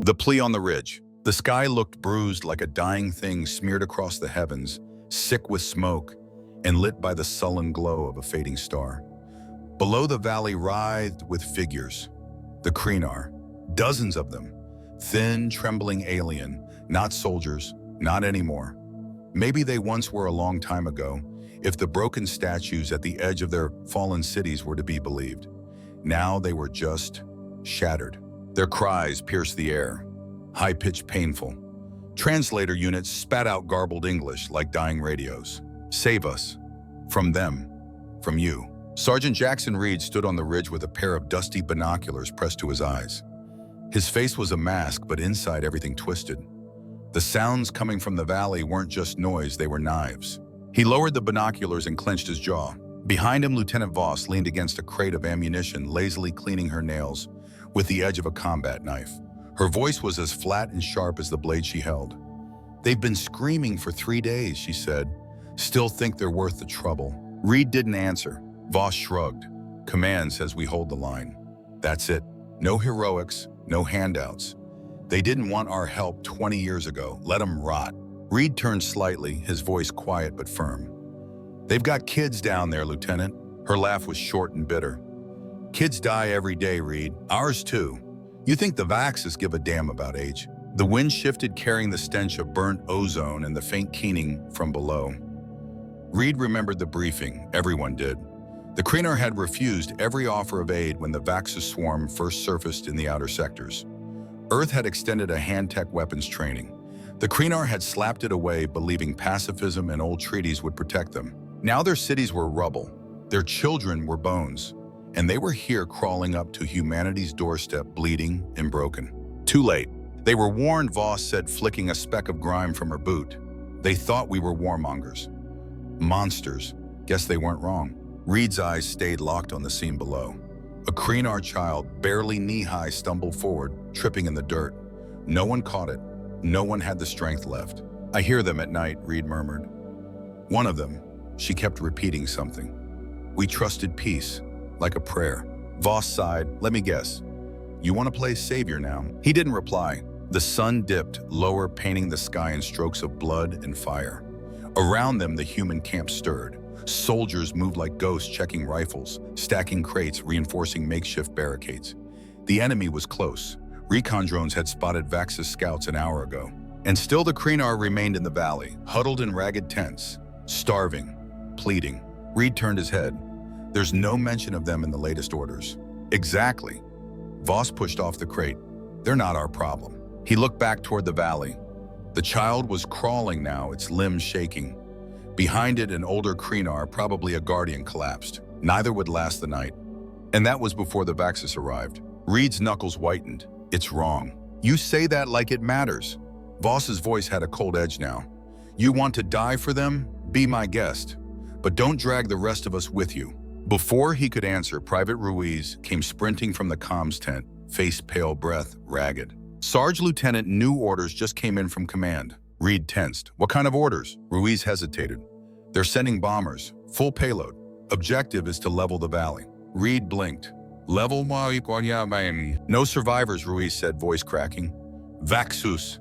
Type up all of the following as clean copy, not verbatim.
The plea on the ridge. The sky looked bruised like a dying thing smeared across the heavens, sick with smoke and lit by the sullen glow of a fading star. Below the valley writhed with figures. The Kreenar, dozens of them, thin, trembling alien, not soldiers, not anymore. Maybe they once were a long time ago, if the broken statues at the edge of their fallen cities were to be believed. Now they were just shattered. Their cries pierced the air, high-pitched, painful. Translator units spat out garbled English like dying radios. Save us. From them. From you. Sergeant Jackson Reed stood on the ridge with a pair of dusty binoculars pressed to his eyes. His face was a mask, but inside everything twisted. The sounds coming from the valley weren't just noise, they were knives. He lowered the binoculars and clenched his jaw. Behind him, Lieutenant Voss leaned against a crate of ammunition, lazily cleaning her nails with the edge of a combat knife. Her voice was as flat and sharp as the blade she held. "They've been screaming for 3 days," she said. "Still think they're worth the trouble." Reed didn't answer. Voss shrugged. "Command says we hold the line. That's it. No heroics, no handouts. They didn't want our help 20 years ago. Let them rot." Reed turned slightly, his voice quiet but firm. "They've got kids down there, Lieutenant." Her laugh was short and bitter. "Kids die every day, Reed. Ours too. You think the Vaxxas give a damn about age?" The wind shifted, carrying the stench of burnt ozone and the faint keening from below. Reed remembered the briefing. Everyone did. The Kreenar had refused every offer of aid when the Vaxxas swarm first surfaced in the outer sectors. Earth had extended a hand-tech weapons training. The Kreenar had slapped it away, believing pacifism and old treaties would protect them. Now their cities were rubble. Their children were bones. And they were here crawling up to humanity's doorstep, bleeding and broken. Too late. They were warned, Voss said, flicking a speck of grime from her boot. They thought we were warmongers. Monsters. Guess they weren't wrong. Reed's eyes stayed locked on the scene below. A Kreenar child, barely knee-high, stumbled forward, tripping in the dirt. No one caught it. No one had the strength left. "I hear them at night," Reed murmured. "One of them," she kept repeating something. "We trusted peace, like a prayer." Voss sighed. "Let me guess. You want to play savior now?" He didn't reply. The sun dipped, lower, painting the sky in strokes of blood and fire. Around them, the human camp stirred. Soldiers moved like ghosts, checking rifles, stacking crates, reinforcing makeshift barricades. The enemy was close. Recon drones had spotted Vaxxas scouts an hour ago. And still the Kreenar remained in the valley, huddled in ragged tents, starving, pleading. Reed turned his head. "There's no mention of them in the latest orders." "Exactly." Voss pushed off the crate. "They're not our problem." He looked back toward the valley. The child was crawling now, its limbs shaking. Behind it, an older Kreenar, probably a guardian, collapsed. Neither would last the night. And that was before the Vaxxas arrived. Reed's knuckles whitened. "It's wrong." "You say that like it matters." Voss's voice had a cold edge now. "You want to die for them? Be my guest. But don't drag the rest of us with you." Before he could answer, Private Ruiz came sprinting from the comms tent, face pale, breath ragged. "Sarge Lieutenant, new orders just came in from command." Reed tensed. "What kind of orders?" Ruiz hesitated. "They're sending bombers, full payload. Objective is to level the valley." Reed blinked. "Level? No survivors," Ruiz said, voice cracking. "Vaxxus,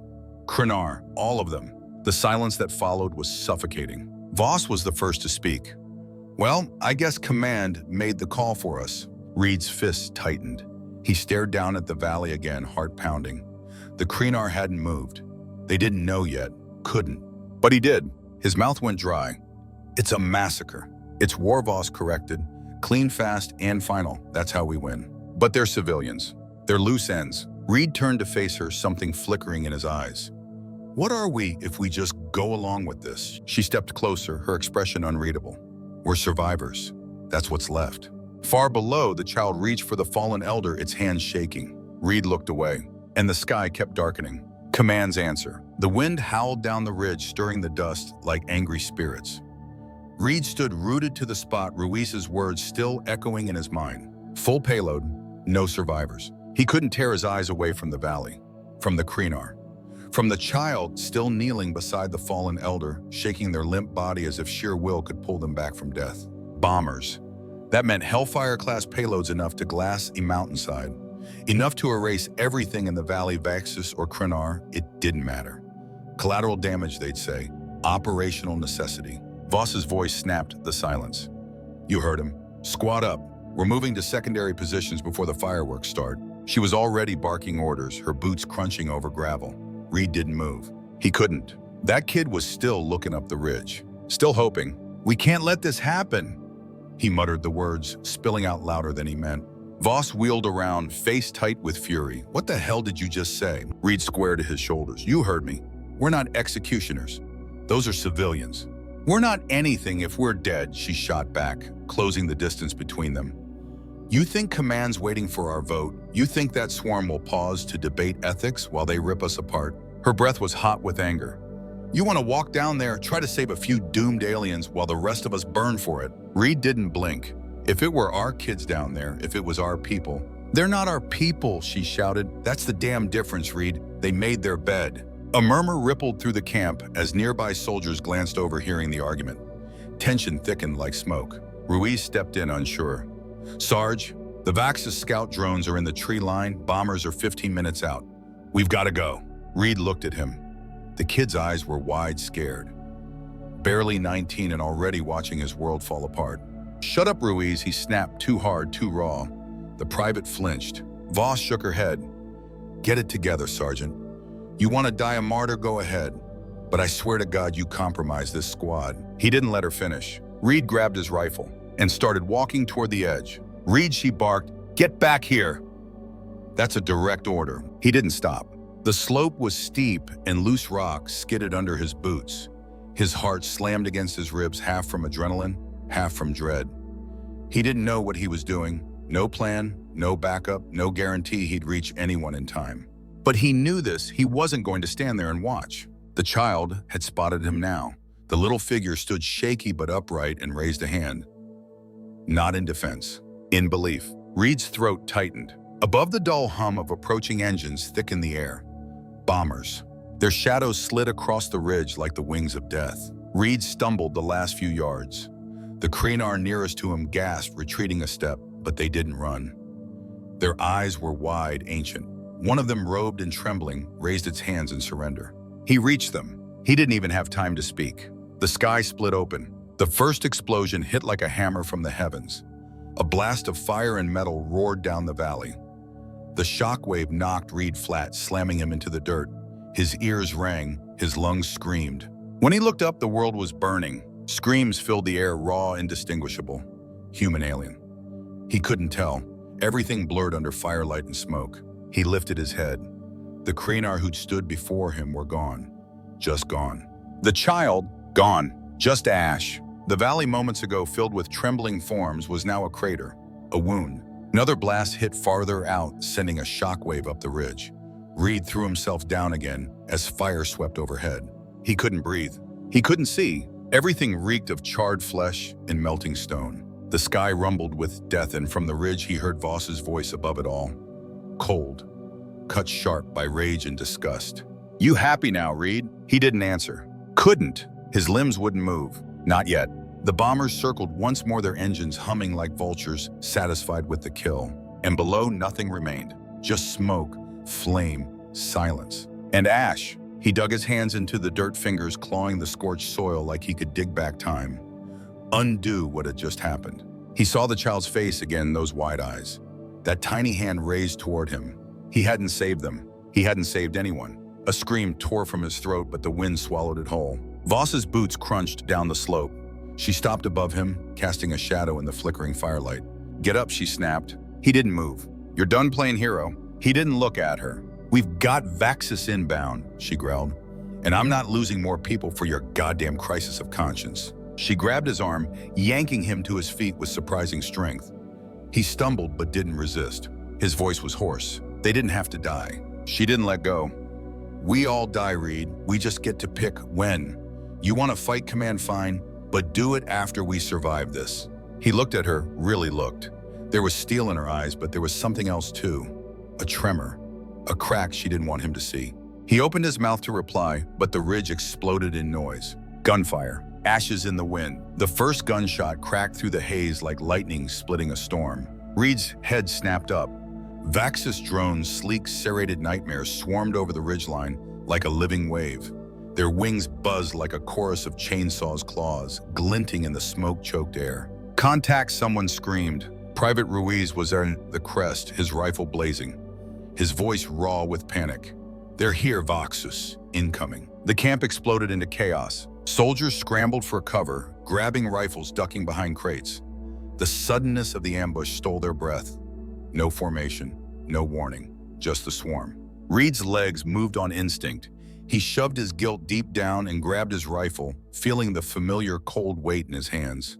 Kreenar, all of them." The silence that followed was suffocating. Voss was the first to speak. "Well, I guess command made the call for us." Reed's fists tightened. He stared down at the valley again, heart pounding. The Kreenar hadn't moved. They didn't know yet, couldn't. But he did. His mouth went dry. "It's a massacre. It's war," Voss corrected. "Clean, fast, and final. That's how we win." "But they're civilians. They're loose ends." Reed turned to face her, something flickering in his eyes. "What are we if we just go along with this?" She stepped closer, her expression unreadable. "We're survivors. That's what's left." Far below, the child reached for the fallen elder, its hands shaking. Reed looked away, and the sky kept darkening. Command's answer. The wind howled down the ridge, stirring the dust like angry spirits. Reed stood rooted to the spot, Ruiz's words still echoing in his mind. Full payload, no survivors. He couldn't tear his eyes away from the valley, from the Kreenar, from the child still kneeling beside the fallen elder, shaking their limp body as if sheer will could pull them back from death. Bombers. That meant Hellfire-class payloads enough to glass a mountainside. Enough to erase everything in the valley, Vaxis or Krenar, it didn't matter. Collateral damage, they'd say. Operational necessity. Voss's voice snapped the silence. You heard him. Squad up. We're moving to secondary positions before the fireworks start. She was already barking orders, her boots crunching over gravel. Reed didn't move. He couldn't. That kid was still looking up the ridge, still hoping. We can't let this happen. He muttered the words, spilling out louder than he meant. Voss wheeled around, face tight with fury. What the hell did you just say? Reed squared his shoulders. You heard me. We're not executioners. Those are civilians. We're not anything if we're dead, she shot back, closing the distance between them. You think command's waiting for our vote? You think that swarm will pause to debate ethics while they rip us apart? Her breath was hot with anger. You want to walk down there, try to save a few doomed aliens while the rest of us burn for it? Reed didn't blink. If it were our kids down there, if it was our people. They're not our people, she shouted. That's the damn difference, Reed. They made their bed. A murmur rippled through the camp as nearby soldiers glanced over, hearing the argument. Tension thickened like smoke. Ruiz stepped in, unsure. Sarge, the Vaxis scout drones are in the tree line. Bombers are 15 minutes out. We've got to go. Reed looked at him. The kid's eyes were wide, scared. Barely 19 and already watching his world fall apart. Shut up, Ruiz, he snapped, too hard, too raw. The private flinched. Voss shook her head. Get it together, Sergeant. You want to die a martyr, go ahead. But I swear to God you compromise this squad. He didn't let her finish. Reed grabbed his rifle and started walking toward the edge. Reed, she barked, get back here. That's a direct order. He didn't stop. The slope was steep and loose rocks skidded under his boots. His heart slammed against his ribs, half from adrenaline, half from dread. He didn't know what he was doing. No plan, no backup, no guarantee he'd reach anyone in time. But he knew this. He wasn't going to stand there and watch. The child had spotted him now. The little figure stood shaky but upright and raised a hand. Not in defense, in belief. Reed's throat tightened. Above the dull hum of approaching engines thickened the air. Bombers. Their shadows slid across the ridge like the wings of death. Reed stumbled the last few yards. The Krenar nearest to him gasped, retreating a step, but they didn't run. Their eyes were wide, ancient. One of them, robed and trembling, raised its hands in surrender. He reached them. He didn't even have time to speak. The sky split open. The first explosion hit like a hammer from the heavens. A blast of fire and metal roared down the valley. The shockwave knocked Reed flat, slamming him into the dirt. His ears rang, his lungs screamed. When he looked up, the world was burning. Screams filled the air, raw, indistinguishable. Human, alien. He couldn't tell. Everything blurred under firelight and smoke. He lifted his head. The Krenar who'd stood before him were gone. Just gone. The child, gone. Just ash. The valley moments ago filled with trembling forms was now a crater, a wound. Another blast hit farther out, sending a shockwave up the ridge. Reed threw himself down again as fire swept overhead. He couldn't breathe. He couldn't see. Everything reeked of charred flesh and melting stone. The sky rumbled with death, and from the ridge he heard Voss's voice above it all. Cold, cut sharp by rage and disgust. You happy now, Reed? He didn't answer. Couldn't. His limbs wouldn't move. Not yet. The bombers circled once more, their engines humming like vultures, satisfied with the kill. And below, nothing remained. Just smoke, flame, silence. And ash. He dug his hands into the dirt, fingers clawing the scorched soil like he could dig back time. Undo what had just happened. He saw the child's face again, those wide eyes. That tiny hand raised toward him. He hadn't saved them. He hadn't saved anyone. A scream tore from his throat, but the wind swallowed it whole. Voss's boots crunched down the slope. She stopped above him, casting a shadow in the flickering firelight. Get up, she snapped. He didn't move. You're done playing hero. He didn't look at her. We've got Vaxis inbound, she growled. And I'm not losing more people for your goddamn crisis of conscience. She grabbed his arm, yanking him to his feet with surprising strength. He stumbled but didn't resist. His voice was hoarse. They didn't have to die. She didn't let go. We all die, Reed. We just get to pick when. You want to fight, command, fine, but do it after we survive this. He looked at her, really looked. There was steel in her eyes, but there was something else too. A tremor, a crack she didn't want him to see. He opened his mouth to reply, but the ridge exploded in noise. Gunfire, ashes in the wind. The first gunshot cracked through the haze like lightning splitting a storm. Reed's head snapped up. Vaxus drones, sleek, serrated nightmares, swarmed over the ridgeline like a living wave. Their wings buzzed like a chorus of chainsaws' claws, glinting in the smoke-choked air. "Contact," someone screamed. Private Ruiz was on the crest, his rifle blazing, his voice raw with panic. "They're here, Vaxus. Incoming." The camp exploded into chaos. Soldiers scrambled for cover, grabbing rifles, ducking behind crates. The suddenness of the ambush stole their breath. No formation, no warning, just the swarm. Reed's legs moved on instinct. He shoved his guilt deep down and grabbed his rifle, feeling the familiar cold weight in his hands.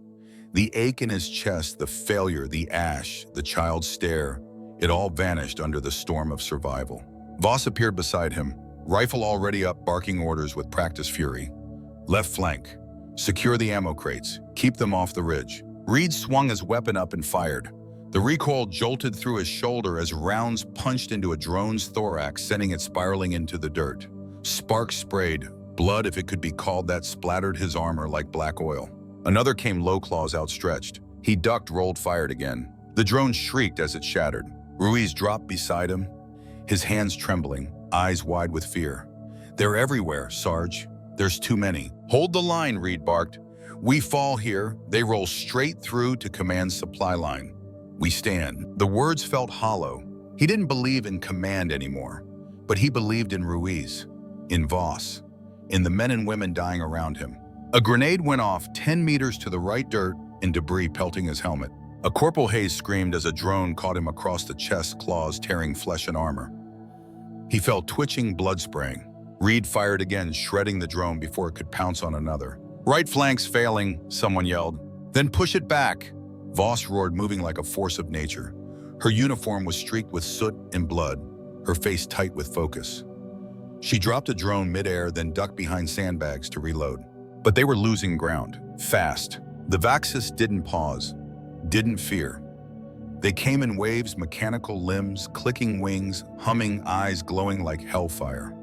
The ache in his chest, the failure, the ash, the child's stare, it all vanished under the storm of survival. Voss appeared beside him, rifle already up, barking orders with practiced fury. "Left flank. Secure the ammo crates. Keep them off the ridge." Reed swung his weapon up and fired. The recoil jolted through his shoulder as rounds punched into a drone's thorax, sending it spiraling into the dirt. Sparks sprayed. Blood, if it could be called that, splattered his armor like black oil. Another came, low claws outstretched. He ducked, rolled, fired again. The drone shrieked as it shattered. Ruiz dropped beside him, his hands trembling, eyes wide with fear. "They're everywhere, Sarge. There's too many." "Hold the line," Reed barked. "We fall here, they roll straight through to command's supply line. We stand." The words felt hollow. He didn't believe in command anymore, but he believed in Ruiz, in Voss, in the men and women dying around him. A grenade went off 10 meters to the right, dirt and debris pelting his helmet. A Corporal Hayes screamed as a drone caught him across the chest, claws tearing flesh and armor. He felt twitching, blood spraying. Reed fired again, shredding the drone before it could pounce on another. "Right flank's failing," someone yelled. "Then push it back." Voss roared, moving like a force of nature. Her uniform was streaked with soot and blood, her face tight with focus. She dropped a drone midair, then ducked behind sandbags to reload. But they were losing ground, fast. The Vaxus didn't pause, didn't fear. They came in waves, mechanical limbs, clicking wings, humming, eyes glowing like hellfire.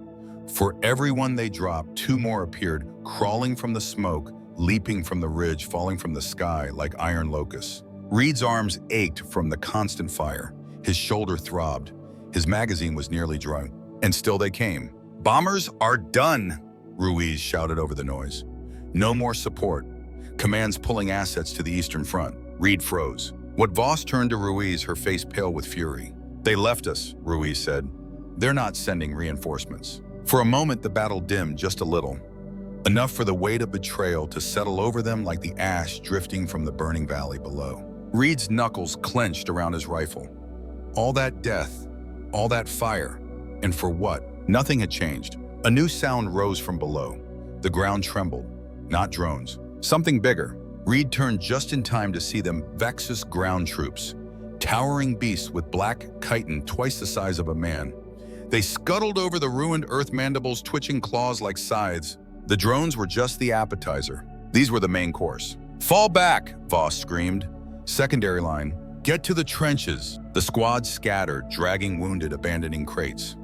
For every one they dropped, two more appeared, crawling from the smoke, leaping from the ridge, falling from the sky like iron locusts. Reed's arms ached from the constant fire. His shoulder throbbed. His magazine was nearly dry. And still they came. "Bombers are done," Ruiz shouted over the noise. "No more support. Command's pulling assets to the eastern front." Reed froze. What Voss turned to Ruiz, her face pale with fury. "They left us," Ruiz said. "They're not sending reinforcements." For a moment, the battle dimmed just a little. Enough for the weight of betrayal to settle over them like the ash drifting from the burning valley below. Reed's knuckles clenched around his rifle. All that death, all that fire, and for what? Nothing had changed. A new sound rose from below. The ground trembled. Not drones. Something bigger. Reed turned just in time to see them, Vaxus ground troops. Towering beasts with black chitin twice the size of a man. They scuttled over the ruined earth mandibles, twitching claws like scythes. The drones were just the appetizer. These were the main course. "Fall back," Voss screamed. "Secondary line. Get to the trenches." The squad scattered, dragging wounded, abandoning crates.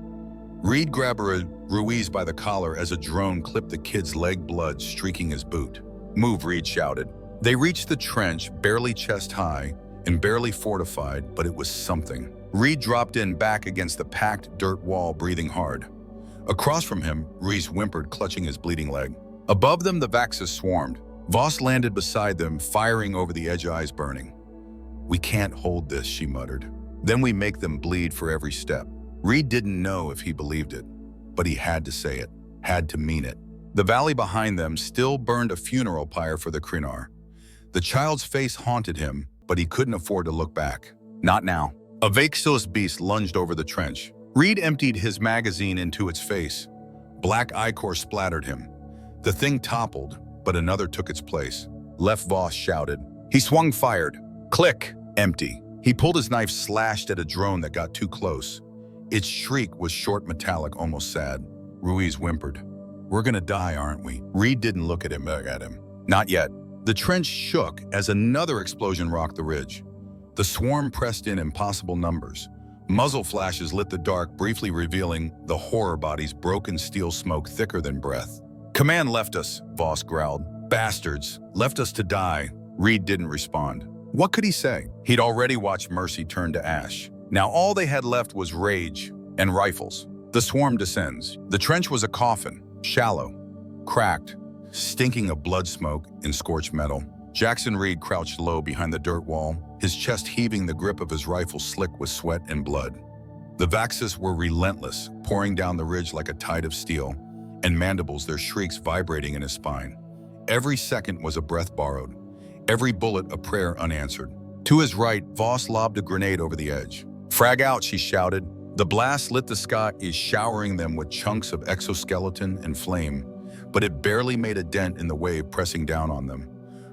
Reed grabbed Ruiz by the collar as a drone clipped the kid's leg, blood streaking his boot. "Move," Reed shouted. They reached the trench, barely chest high and barely fortified, but it was something. Reed dropped in back against the packed dirt wall, breathing hard. Across from him, Reese whimpered, clutching his bleeding leg. Above them, the Vaxus swarmed. Voss landed beside them, firing over the edge, eyes burning. "We can't hold this," she muttered. "Then we make them bleed for every step." Reed didn't know if he believed it, but he had to say it, had to mean it. The valley behind them still burned a funeral pyre for the Krinar. The child's face haunted him, but he couldn't afford to look back. Not now. A Vaxus beast lunged over the trench. Reed emptied his magazine into its face. Black ichor splattered him. The thing toppled, but another took its place. Left Voss shouted. He swung, fired. Click! Empty. He pulled his knife, slashed at a drone that got too close. Its shriek was short, metallic, almost sad. Ruiz whimpered. "We're gonna die, aren't we?" Reed didn't look at him. Not yet. The trench shook as another explosion rocked the ridge. The swarm pressed in impossible numbers. Muzzle flashes lit the dark, briefly revealing the horror bodies, broken steel smoke thicker than breath. "Command left us," Voss growled. "Bastards, left us to die." Reed didn't respond. What could he say? He'd already watched mercy turn to ash. Now all they had left was rage and rifles. The swarm descends. The trench was a coffin, shallow, cracked, stinking of blood smoke and scorched metal. Jackson Reed crouched low behind the dirt wall, his chest heaving, the grip of his rifle slick with sweat and blood. The Vaxis were relentless, pouring down the ridge like a tide of steel, and mandibles, their shrieks vibrating in his spine. Every second was a breath borrowed, every bullet a prayer unanswered. To his right, Voss lobbed a grenade over the edge. "Frag out," she shouted. The blast lit the sky, showering them with chunks of exoskeleton and flame, but it barely made a dent in the wave pressing down on them.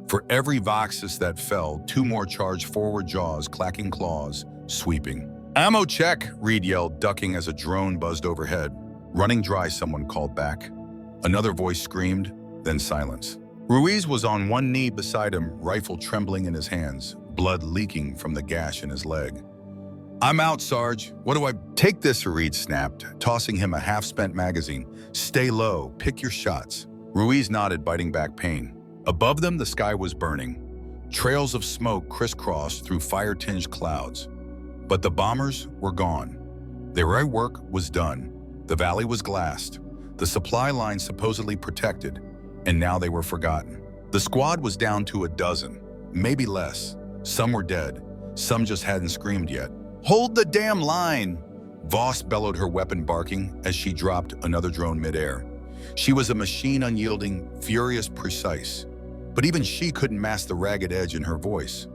For every Vaxis that fell, two more charged forward, jaws clacking, claws sweeping. "Ammo check," Reed yelled, ducking as a drone buzzed overhead. "Running dry," someone called back. Another voice screamed, then silence. Ruiz was on one knee beside him, rifle trembling in his hands, blood leaking from the gash in his leg. "I'm out, Sarge. What do I—" "Take this," Reed snapped, tossing him a half-spent magazine. "Stay low. Pick your shots." Ruiz nodded, biting back pain. Above them, the sky was burning. Trails of smoke crisscrossed through fire-tinged clouds. But the bombers were gone. Their work was done. The valley was glassed. The supply line supposedly protected, and now they were forgotten. The squad was down to a dozen, maybe less. Some were dead. Some just hadn't screamed yet. "Hold the damn line!" Voss bellowed, her weapon barking as she dropped another drone midair. She was a machine, unyielding, furious, precise. But even she couldn't mask the ragged edge in her voice,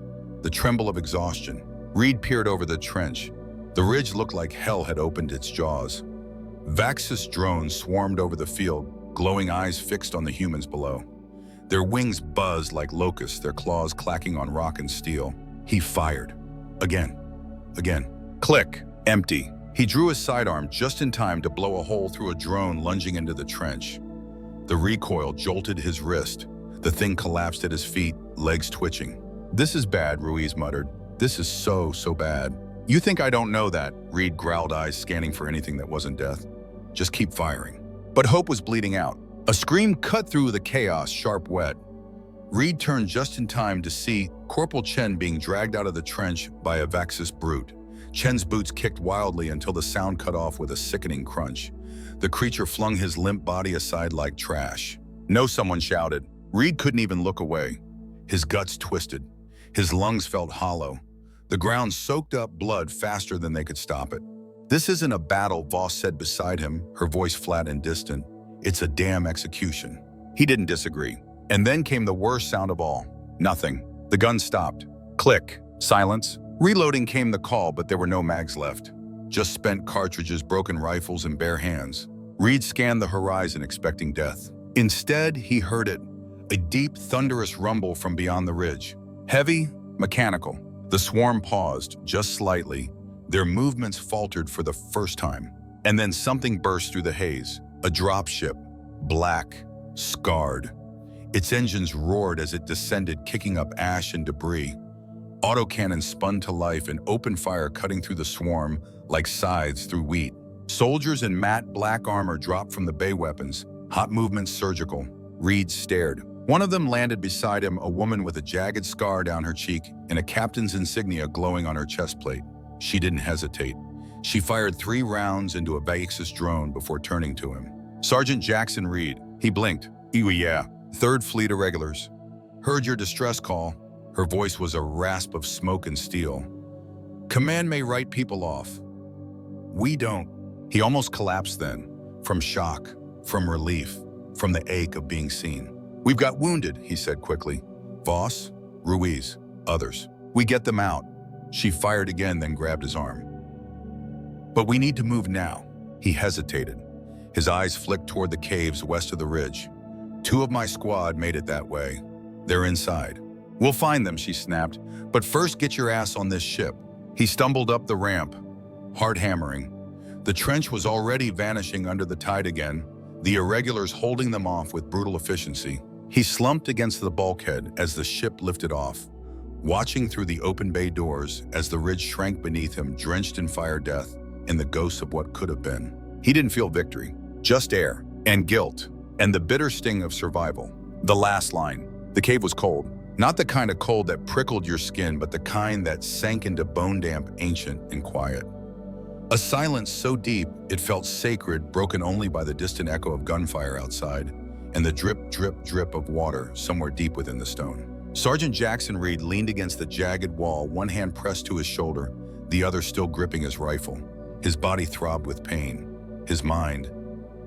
the tremble of exhaustion. Reed peered over the trench. The ridge looked like hell had opened its jaws. Vaxis drones swarmed over the field, glowing eyes fixed on the humans below. Their wings buzzed like locusts, their claws clacking on rock and steel. He fired. Again. Click. Empty. He drew his sidearm just in time to blow a hole through a drone lunging into the trench. The recoil jolted his wrist. The thing collapsed at his feet, legs twitching. "This is bad," Ruiz muttered. "This is so bad." "You think I don't know that?" Reed growled, eyes scanning for anything that wasn't death. "Just keep firing." But hope was bleeding out. A scream cut through the chaos, sharp wet. Reed turned just in time to see Corporal Chen being dragged out of the trench by a Vaxis brute. Chen's boots kicked wildly until the sound cut off with a sickening crunch. The creature flung his limp body aside like trash. "No," someone shouted. Reed couldn't even look away. His guts twisted. His lungs felt hollow. The ground soaked up blood faster than they could stop it. "This isn't a battle," Voss said beside him, her voice flat and distant. "It's a damn execution." He didn't disagree. And then came the worst sound of all. Nothing. The gun stopped. Click. Silence. Reloading came the call, but there were no mags left. Just spent cartridges, broken rifles, and bare hands. Reed scanned the horizon, expecting death. Instead, he heard it. A deep, thunderous rumble from beyond the ridge. Heavy, mechanical. The swarm paused, just slightly. Their movements faltered for the first time. And then something burst through the haze. A dropship. Black. Scarred. Its engines roared as it descended, kicking up ash and debris. Autocannons spun to life, and open fire cutting through the swarm like scythes through wheat. Soldiers in matte black armor dropped from the bay weapons, hot movements surgical. Reed stared. One of them landed beside him, a woman with a jagged scar down her cheek and a captain's insignia glowing on her chest plate. She didn't hesitate. She fired 3 rounds into a Vaxis drone before turning to him. "Sergeant Jackson Reed." He blinked. "Yeah. 3rd Fleet Irregulars. Heard your distress call." Her voice was a rasp of smoke and steel. "Command may write people off. We don't." He almost collapsed then, from shock, from relief, from the ache of being seen. "We've got wounded," he said quickly. "Voss, Ruiz, others. We get them out." She fired again, then grabbed his arm. "But we need to move now." He hesitated. His eyes flicked toward the caves west of the ridge. "2 of my squad made it that way. They're inside." "We'll find them," she snapped. "But first, get your ass on this ship." He stumbled up the ramp, heart hammering. The trench was already vanishing under the tide again, the irregulars holding them off with brutal efficiency. He slumped against the bulkhead as the ship lifted off, watching through the open bay doors as the ridge shrank beneath him, drenched in fire, death, and the ghosts of what could have been. He didn't feel victory, just air, and guilt, and the bitter sting of survival. The last line. The cave was cold. Not the kind of cold that prickled your skin, but the kind that sank into bone-damp, ancient, and quiet. A silence so deep it felt sacred, broken only by the distant echo of gunfire outside and the drip, drip, drip of water somewhere deep within the stone. Sergeant Jackson Reed leaned against the jagged wall, one hand pressed to his shoulder, the other still gripping his rifle. His body throbbed with pain. His mind,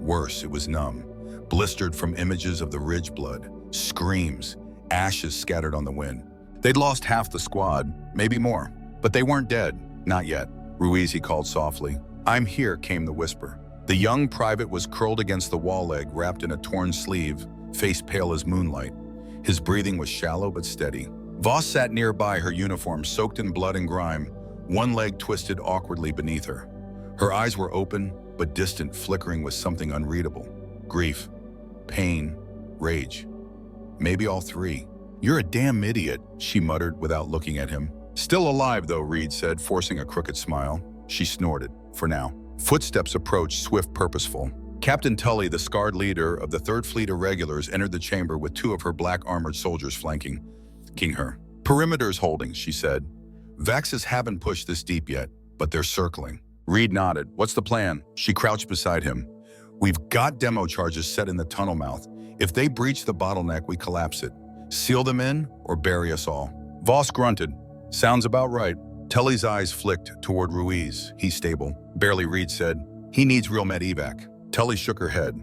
worse, it was numb, blistered from images of the ridge blood, screams, ashes scattered on the wind. They'd lost half the squad, maybe more, but they weren't dead, not yet. Ruiz, he called softly. "I'm here," came the whisper. The young private was curled against the wall leg, wrapped in a torn sleeve, face pale as moonlight. His breathing was shallow but steady. Voss sat nearby, her uniform soaked in blood and grime, one leg twisted awkwardly beneath her. Her eyes were open, but distant, flickering with something unreadable. Grief, pain, rage. Maybe all three. "You're a damn idiot," she muttered without looking at him. "Still alive, though," Reed said, forcing a crooked smile. She snorted, for now. Footsteps approached, swift, purposeful. Captain Tully, the scarred leader of the 3rd Fleet Irregulars, entered the chamber with 2 of her black armored soldiers flanking her. "Perimeter's holding," she said. "Vaxes haven't pushed this deep yet, but they're circling." Reed nodded. "What's the plan?" She crouched beside him. "We've got demo charges set in the tunnel mouth. If they breach the bottleneck, we collapse it. Seal them in or bury us all." Voss grunted. "Sounds about right." Tully's eyes flicked toward Ruiz. "He's stable." Barely, Reed said. "He needs real med evac." Tully shook her head.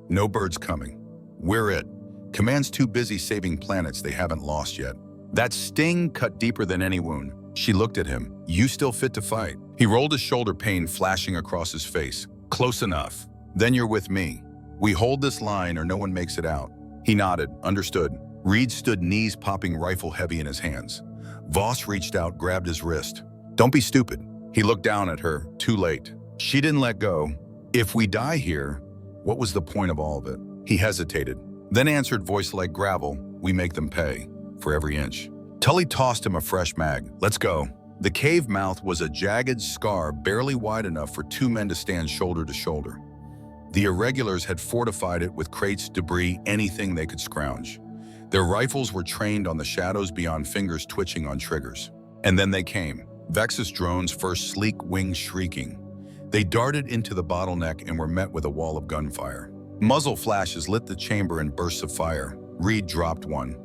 "No birds coming. We're it. Command's too busy saving planets they haven't lost yet." That sting cut deeper than any wound. She looked at him. "You still fit to fight?" He rolled his shoulder, pain flashing across his face. "Close enough. Then you're with me. We hold this line or no one makes it out." He nodded. "Understood." Reed stood, knees popping, rifle heavy in his hands. Voss reached out, grabbed his wrist. "Don't be stupid." He looked down at her. Too late. She didn't let go. "If we die here, what was the point of all of it?" He hesitated, then answered, voice like gravel, "We make them pay, for every inch." Tully tossed him a fresh mag. "Let's go." The cave mouth was a jagged scar barely wide enough for 2 men to stand shoulder to shoulder. The Irregulars had fortified it with crates, debris, anything they could scrounge. Their rifles were trained on the shadows beyond, fingers twitching on triggers. And then they came. Vexus drones, first sleek wings shrieking. They darted into the bottleneck and were met with a wall of gunfire. Muzzle flashes lit the chamber in bursts of fire. Reed dropped one.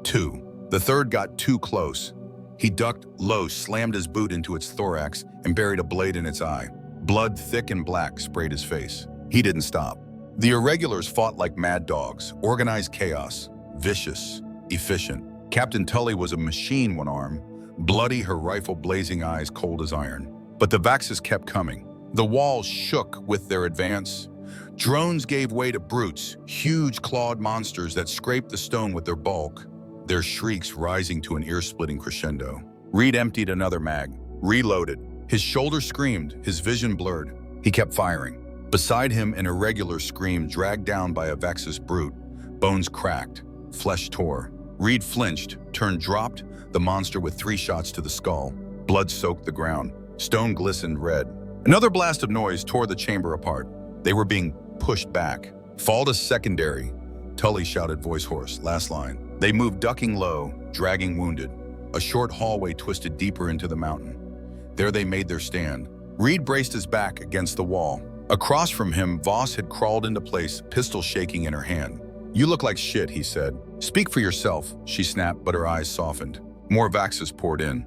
2. The third got too close. He ducked low, slammed his boot into its thorax, and buried a blade in its eye. Blood, thick and black, sprayed his face. He didn't stop. The Irregulars fought like mad dogs, organized chaos. Vicious, efficient. Captain Tully was a machine, one arm, bloody, her rifle blazing, eyes cold as iron. But the Vaxes kept coming. The walls shook with their advance. Drones gave way to brutes, huge clawed monsters that scraped the stone with their bulk, their shrieks rising to an ear-splitting crescendo. Reed emptied another mag, reloaded. His shoulder screamed, his vision blurred. He kept firing. Beside him, an Irregular screamed, dragged down by a Vaxus brute. Bones cracked. Flesh tore. Reed flinched, turned, dropped, the monster with 3 shots to the skull. Blood soaked the ground. Stone glistened red. Another blast of noise tore the chamber apart. They were being pushed back. "Fall to secondary," Tully shouted, voice hoarse. Last line. They moved, ducking low, dragging wounded. A short hallway twisted deeper into the mountain. There they made their stand. Reed braced his back against the wall. Across from him, Voss had crawled into place, pistol shaking in her hand. "You look like shit," he said. "Speak for yourself," she snapped, but her eyes softened. More Vaxes poured in.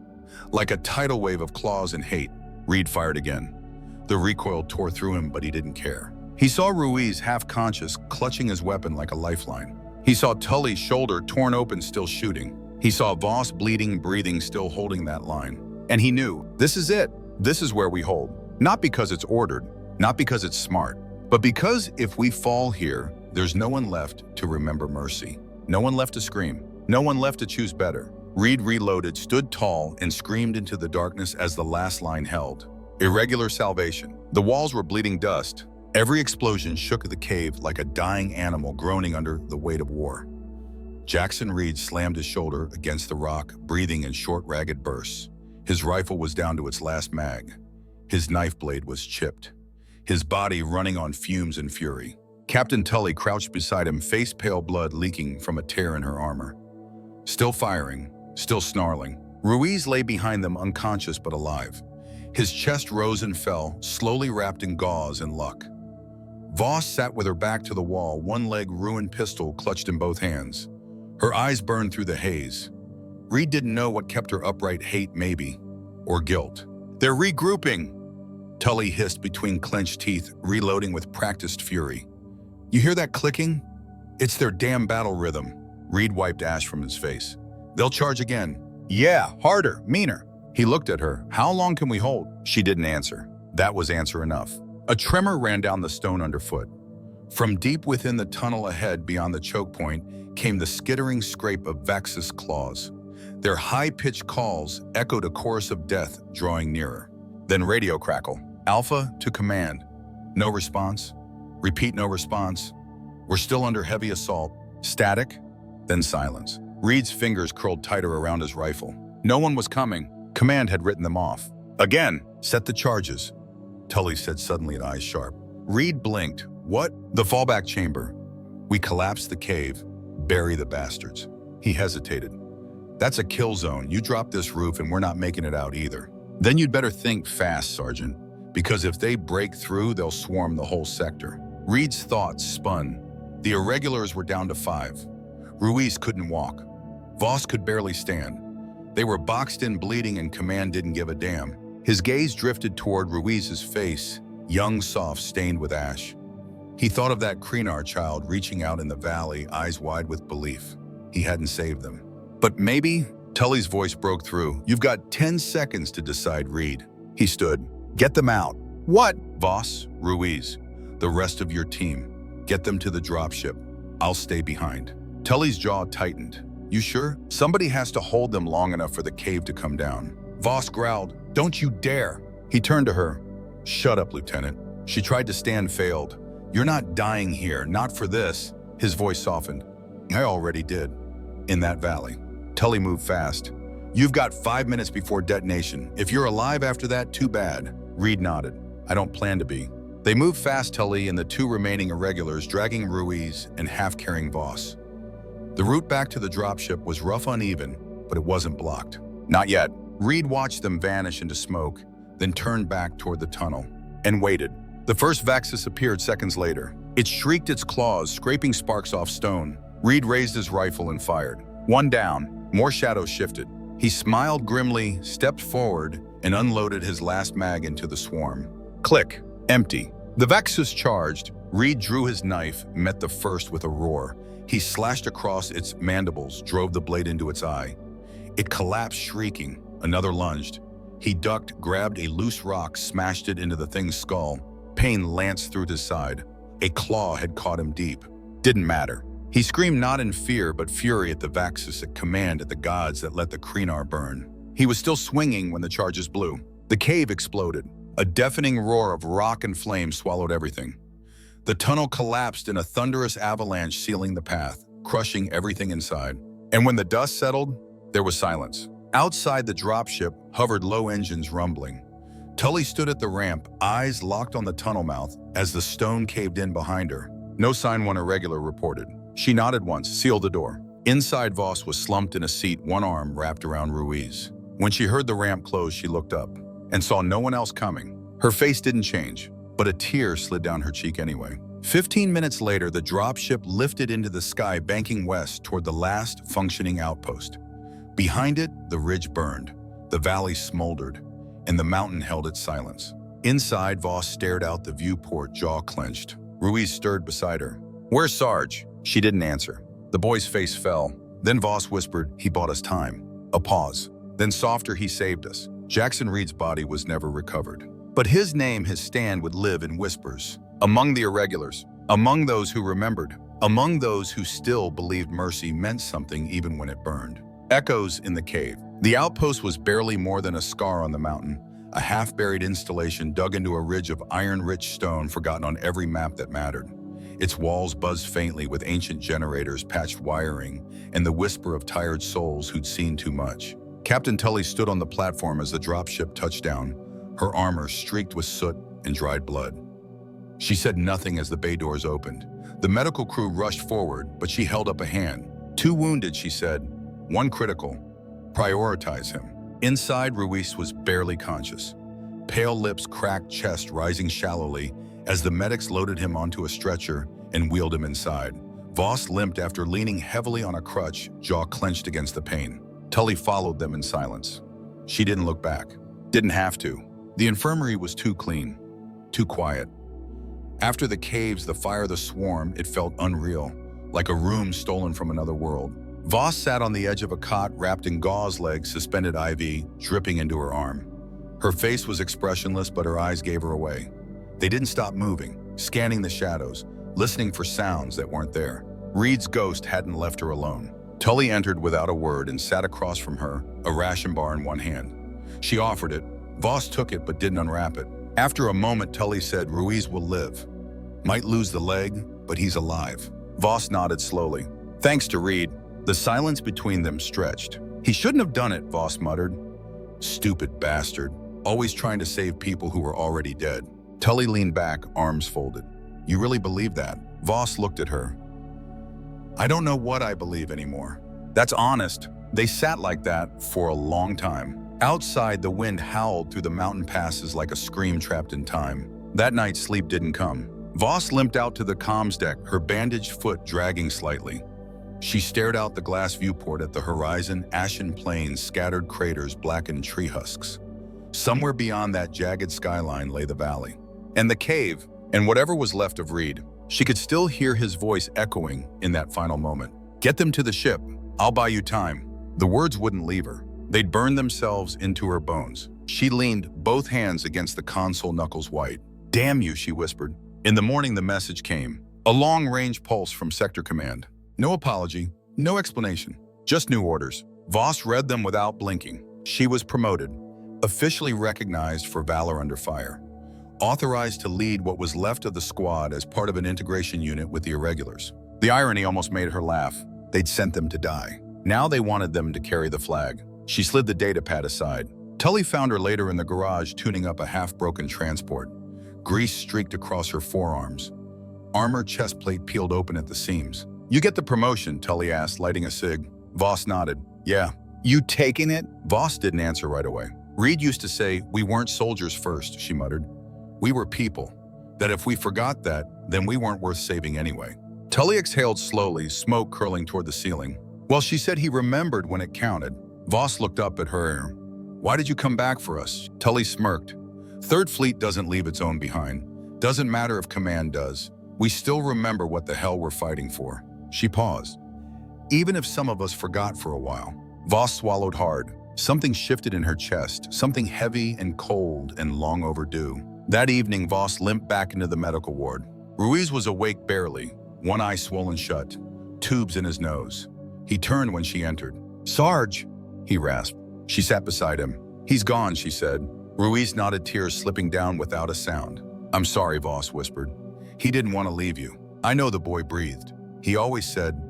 Like a tidal wave of claws and hate, Reed fired again. The recoil tore through him, but he didn't care. He saw Ruiz, half-conscious, clutching his weapon like a lifeline. He saw Tully's shoulder torn open, still shooting. He saw Voss bleeding, breathing, still holding that line. And he knew, this is it. This is where we hold. Not because it's ordered, not because it's smart, but because if we fall here, there's no one left to remember mercy. No one left to scream. No one left to choose better. Reed reloaded, stood tall, and screamed into the darkness as the last line held. Irregular salvation. The walls were bleeding dust. Every explosion shook the cave like a dying animal groaning under the weight of war. Jackson Reed slammed his shoulder against the rock, breathing in short, ragged bursts. His rifle was down to its last mag. His knife blade was chipped. His body running on fumes and fury. Captain Tully crouched beside him, face pale, blood leaking from a tear in her armor. Still firing, still snarling. Ruiz lay behind them unconscious but alive. His chest rose and fell, slowly wrapped in gauze and luck. Voss sat with her back to the wall, one-leg ruined pistol clutched in both hands. Her eyes burned through the haze. Reed didn't know what kept her upright, hate maybe, or guilt. "They're regrouping," Tully hissed between clenched teeth, reloading with practiced fury. "You hear that clicking? It's their damn battle rhythm." Reed wiped ash from his face. "They'll charge again." "Yeah, harder, meaner." He looked at her. "How long can we hold?" She didn't answer. That was answer enough. A tremor ran down the stone underfoot. From deep within the tunnel ahead beyond the choke point came the skittering scrape of Vexus claws. Their high-pitched calls echoed a chorus of death drawing nearer. Then radio crackle. "Alpha to command." No response. Repeat, no response. "We're still under heavy assault." Static, then silence. Reed's fingers curled tighter around his rifle. No one was coming. Command had written them off. "Again, set the charges," Tully said suddenly, at eyes sharp. Reed blinked. "What?" "The fallback chamber. We collapse the cave, bury the bastards." He hesitated. "That's a kill zone. You drop this roof and we're not making it out either." "Then you'd better think fast, Sergeant, because if they break through, they'll swarm the whole sector." Reed's thoughts spun. The irregulars were down to 5. Ruiz couldn't walk. Voss could barely stand. They were boxed in, bleeding, and Command didn't give a damn. His gaze drifted toward Ruiz's face, young, soft, stained with ash. He thought of that Krenar child reaching out in the valley, eyes wide with belief. He hadn't saved them. "But maybe," Tully's voice broke through, "you've got 10 seconds to decide, Reed." He stood. "Get them out." "What?" "Voss, Ruiz, the rest of your team. Get them to the dropship. I'll stay behind." Tully's jaw tightened. "You sure? Somebody has to hold them long enough for the cave to come down." Voss growled, "Don't you dare." He turned to her. "Shut up, Lieutenant." She tried to stand, failed. "You're not dying here, not for this." His voice softened. "I already did. In that valley." Tully moved fast. "You've got 5 minutes before detonation. If you're alive after that, too bad." Reed nodded. "I don't plan to be." They moved fast, Tully and the 2 remaining irregulars, dragging Ruiz and half-carrying Voss. The route back to the dropship was rough, uneven, but it wasn't blocked. Not yet. Reed watched them vanish into smoke, then turned back toward the tunnel, and waited. The first Vexus appeared seconds later. It shrieked its claws, scraping sparks off stone. Reed raised his rifle and fired. One down, more shadows shifted. He smiled grimly, stepped forward, and unloaded his last mag into the swarm. Click. Empty. The Vexus charged. Reed drew his knife, met the first with a roar. He slashed across its mandibles, drove the blade into its eye. It collapsed, shrieking. Another lunged. He ducked, grabbed a loose rock, smashed it into the thing's skull. Pain lanced through his side. A claw had caught him deep. Didn't matter. He screamed not in fear, but fury at the Vexus, at command, at the gods that let the Krenar burn. He was still swinging when the charges blew. The cave exploded. A deafening roar of rock and flame swallowed everything. The tunnel collapsed in a thunderous avalanche, sealing the path, crushing everything inside. And when the dust settled, there was silence. Outside the dropship hovered low engines rumbling. Tully stood at the ramp, eyes locked on the tunnel mouth as the stone caved in behind her. No sign, one irregular reported. She nodded once, sealed the door. Inside, Voss was slumped in a seat, one arm wrapped around Ruiz. When she heard the ramp close, she looked up and saw no one else coming. Her face didn't change, but a tear slid down her cheek anyway. 15 minutes later, the dropship lifted into the sky, banking west toward the last functioning outpost. Behind it, the ridge burned, the valley smoldered, and the mountain held its silence. Inside, Voss stared out the viewport, jaw clenched. Ruiz stirred beside her. "Where's Sarge?" She didn't answer. The boy's face fell. Then Voss whispered, "He bought us time." A pause. Then softer, "He saved us." Jackson Reed's body was never recovered. But his name, his stand, would live in whispers. Among the irregulars, among those who remembered, among those who still believed mercy meant something even when it burned. Echoes in the cave. The outpost was barely more than a scar on the mountain, a half-buried installation dug into a ridge of iron-rich stone forgotten on every map that mattered. Its walls buzzed faintly with ancient generators, patched wiring, and the whisper of tired souls who'd seen too much. Captain Tully stood on the platform as the dropship touched down, her armor streaked with soot and dried blood. She said nothing as the bay doors opened. The medical crew rushed forward, but she held up a hand. "Too wounded," she said. One critical: prioritize him. Inside, Ruiz was barely conscious. Pale lips, cracked chest rising shallowly as the medics loaded him onto a stretcher and wheeled him inside. Voss limped after leaning heavily on a crutch, jaw clenched against the pain. Tully followed them in silence. She didn't look back. Didn't have to. The infirmary was too clean, too quiet. After the caves, the fire, the swarm, it felt unreal, like a room stolen from another world. Voss sat on the edge of a cot wrapped in gauze legs, suspended IV, dripping into her arm. Her face was expressionless, but her eyes gave her away. They didn't stop moving, scanning the shadows, listening for sounds that weren't there. Reed's ghost hadn't left her alone. Tully entered without a word and sat across from her, a ration bar in one hand. She offered it. Voss took it but didn't unwrap it. After a moment, Tully said, "Ruiz will live. Might lose the leg, but he's alive." Voss nodded slowly. Thanks to Reed. The silence between them stretched. "He shouldn't have done it," Voss muttered. "Stupid bastard. Always trying to save people who were already dead." Tully leaned back, arms folded. "You really believe that?" Voss looked at her. "I don't know what I believe anymore." "That's honest." They sat like that for a long time. Outside, the wind howled through the mountain passes like a scream trapped in time. That night, sleep didn't come. Voss limped out to the comms deck, her bandaged foot dragging slightly. She stared out the glass viewport at the horizon, ashen plains, scattered craters, blackened tree husks. Somewhere beyond that jagged skyline lay the valley. And the cave, and whatever was left of Reed. She could still hear his voice echoing in that final moment. "Get them to the ship. I'll buy you time." The words wouldn't leave her. They'd burn themselves into her bones. She leaned both hands against the console, knuckles white. "Damn you," she whispered. In the morning, the message came. A long-range pulse from Sector Command. No apology, no explanation, just new orders. Voss read them without blinking. She was promoted, officially recognized for valor under fire, authorized to lead what was left of the squad as part of an integration unit with the irregulars. The irony almost made her laugh. They'd sent them to die. Now they wanted them to carry the flag. She slid the datapad aside. Tully found her later in the garage tuning up a half-broken transport. Grease streaked across her forearms. Armor chest plate peeled open at the seams. "You get the promotion?" Tully asked, lighting a cig. Voss nodded. "Yeah." "You taking it?" Voss didn't answer right away. Reed used to say, "We weren't soldiers first," she muttered. "We were people. That if we forgot that, then we weren't worth saving anyway." Tully exhaled slowly, smoke curling toward the ceiling. Well, she said he remembered when it counted. Voss looked up at her. "Why did you come back for us?" Tully smirked. "Third Fleet doesn't leave its own behind. Doesn't matter if Command does. We still remember what the hell we're fighting for." She paused. "Even if some of us forgot for a while." Voss swallowed hard. Something shifted in her chest, something heavy and cold and long overdue. That evening, Voss limped back into the medical ward. Ruiz was awake barely, one eye swollen shut, tubes in his nose. He turned when she entered. "Sarge," he rasped. She sat beside him. "He's gone," she said. Ruiz nodded, tears slipping down without a sound. "I'm sorry," Voss whispered. "He didn't want to leave you." "I know," the boy breathed. "He always said,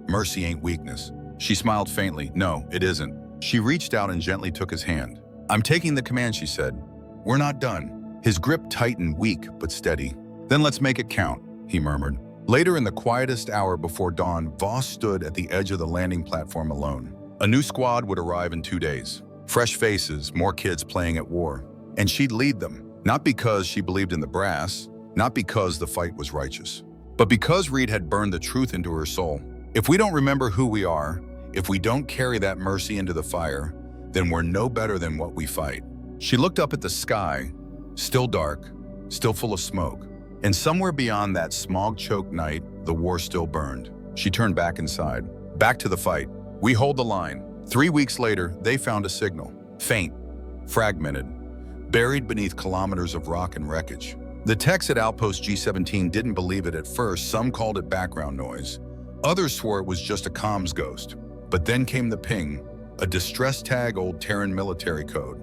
mercy ain't weakness." She smiled faintly. "No, it isn't." She reached out and gently took his hand. "I'm taking the command," she said. "We're not done." His grip tightened, weak but steady. "Then let's make it count," he murmured. Later, in the quietest hour before dawn, Voss stood at the edge of the landing platform alone. A new squad would arrive in 2 days. Fresh faces, more kids playing at war. And she'd lead them, not because she believed in the brass, not because the fight was righteous, but because Reed had burned the truth into her soul. If we don't remember who we are, if we don't carry that mercy into the fire, then we're no better than what we fight. She looked up at the sky, still dark, still full of smoke. And somewhere beyond that smog-choked night, the war still burned. She turned back inside, back to the fight. We hold the line. 3 weeks later, they found a signal. Faint, fragmented, buried beneath kilometers of rock and wreckage. The techs at Outpost G17 didn't believe it at first. Some called it background noise. Others swore it was just a comms ghost. But then came the ping, a distress tag old Terran military code,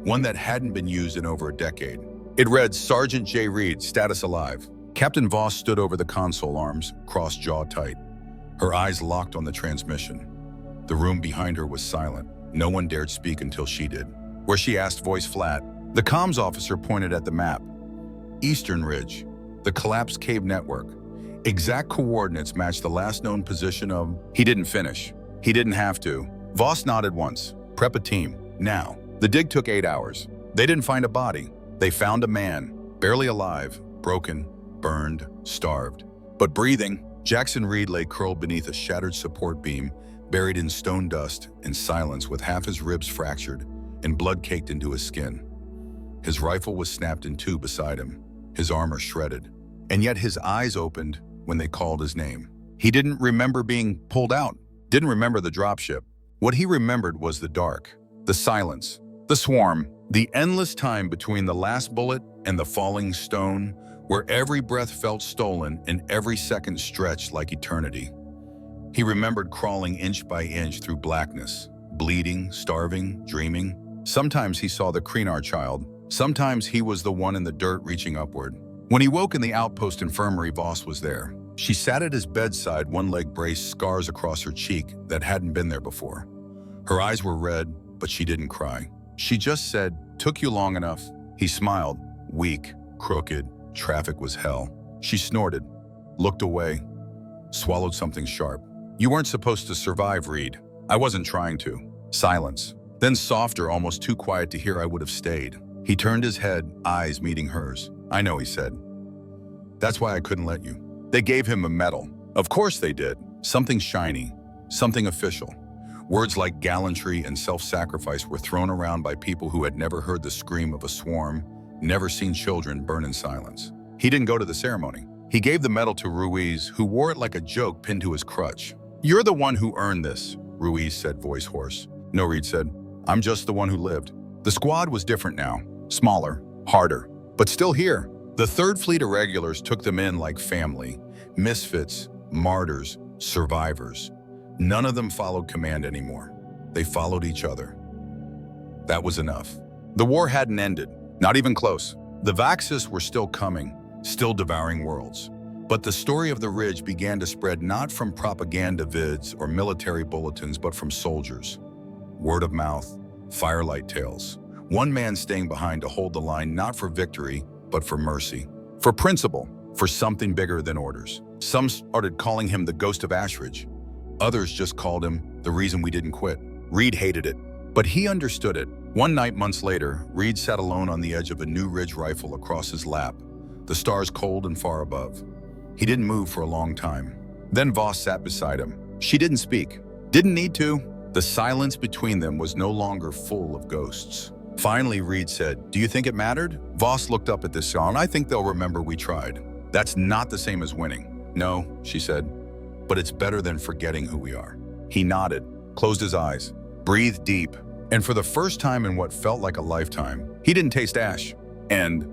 one that hadn't been used in over a decade. It read, Sergeant J. Reed, status alive. Captain Voss stood over the console, arms crossed, jaw tight. Her eyes locked on the transmission. The room behind her was silent. No one dared speak until she did. Where she asked, voice flat. The comms officer pointed at the map. Eastern Ridge, the collapsed cave network. Exact coordinates matched the last known position of... He didn't finish. He didn't have to. Voss nodded once. Prep a team. Now. The dig took 8 hours. They didn't find a body. They found a man, barely alive, broken, burned, starved. But breathing. Jackson Reed lay curled beneath a shattered support beam, buried in stone dust and silence with half his ribs fractured and blood caked into his skin. His rifle was snapped in two beside him, his armor shredded. And yet his eyes opened when they called his name. He didn't remember being pulled out, didn't remember the dropship. What he remembered was the dark, the silence, the swarm, the endless time between the last bullet and the falling stone, where every breath felt stolen and every second stretched like eternity. He remembered crawling inch by inch through blackness, bleeding, starving, dreaming. Sometimes he saw the Kreenar child. Sometimes he was the one in the dirt reaching upward. When he woke in the outpost infirmary, Voss was there. She sat at his bedside, one leg braced, scars across her cheek that hadn't been there before. Her eyes were red, but she didn't cry. She just said, "Took you long enough." He smiled, weak, crooked. Traffic was hell. She snorted, looked away, swallowed something sharp. "You weren't supposed to survive, Reed." "I wasn't trying to." Silence. Then softer, almost too quiet to hear, "I would have stayed." He turned his head, eyes meeting hers. "I know," he said. "That's why I couldn't let you." They gave him a medal. Of course they did. Something shiny, something official. Words like gallantry and self-sacrifice were thrown around by people who had never heard the scream of a swarm, never seen children burn in silence. He didn't go to the ceremony. He gave the medal to Ruiz, who wore it like a joke pinned to his crutch. "You're the one who earned this," Ruiz said, voice hoarse. "No," Reed said. "I'm just the one who lived." The squad was different now. Smaller, harder, but still here. The 3rd Fleet Irregulars took them in like family. Misfits, martyrs, survivors. None of them followed command anymore. They followed each other. That was enough. The war hadn't ended. Not even close. The Vaxis were still coming, still devouring worlds. But the story of the Ridge began to spread not from propaganda vids or military bulletins, but from soldiers. Word of mouth, firelight tales. One man staying behind to hold the line not for victory, but for mercy. For principle, for something bigger than orders. Some started calling him the Ghost of Ashridge. Others just called him the reason we didn't quit. Reed hated it, but he understood it. One night, months later, Reed sat alone on the edge of a new Ridge rifle across his lap, the stars cold and far above. He didn't move for a long time. Then Voss sat beside him. She didn't speak. Didn't need to. The silence between them was no longer full of ghosts. Finally, Reed said, "Do you think it mattered?" Voss looked up at this song. "I think they'll remember we tried." "That's not the same as winning." "No," she said, "but it's better than forgetting who we are." He nodded, closed his eyes, breathed deep, and for the first time in what felt like a lifetime, he didn't taste ash. And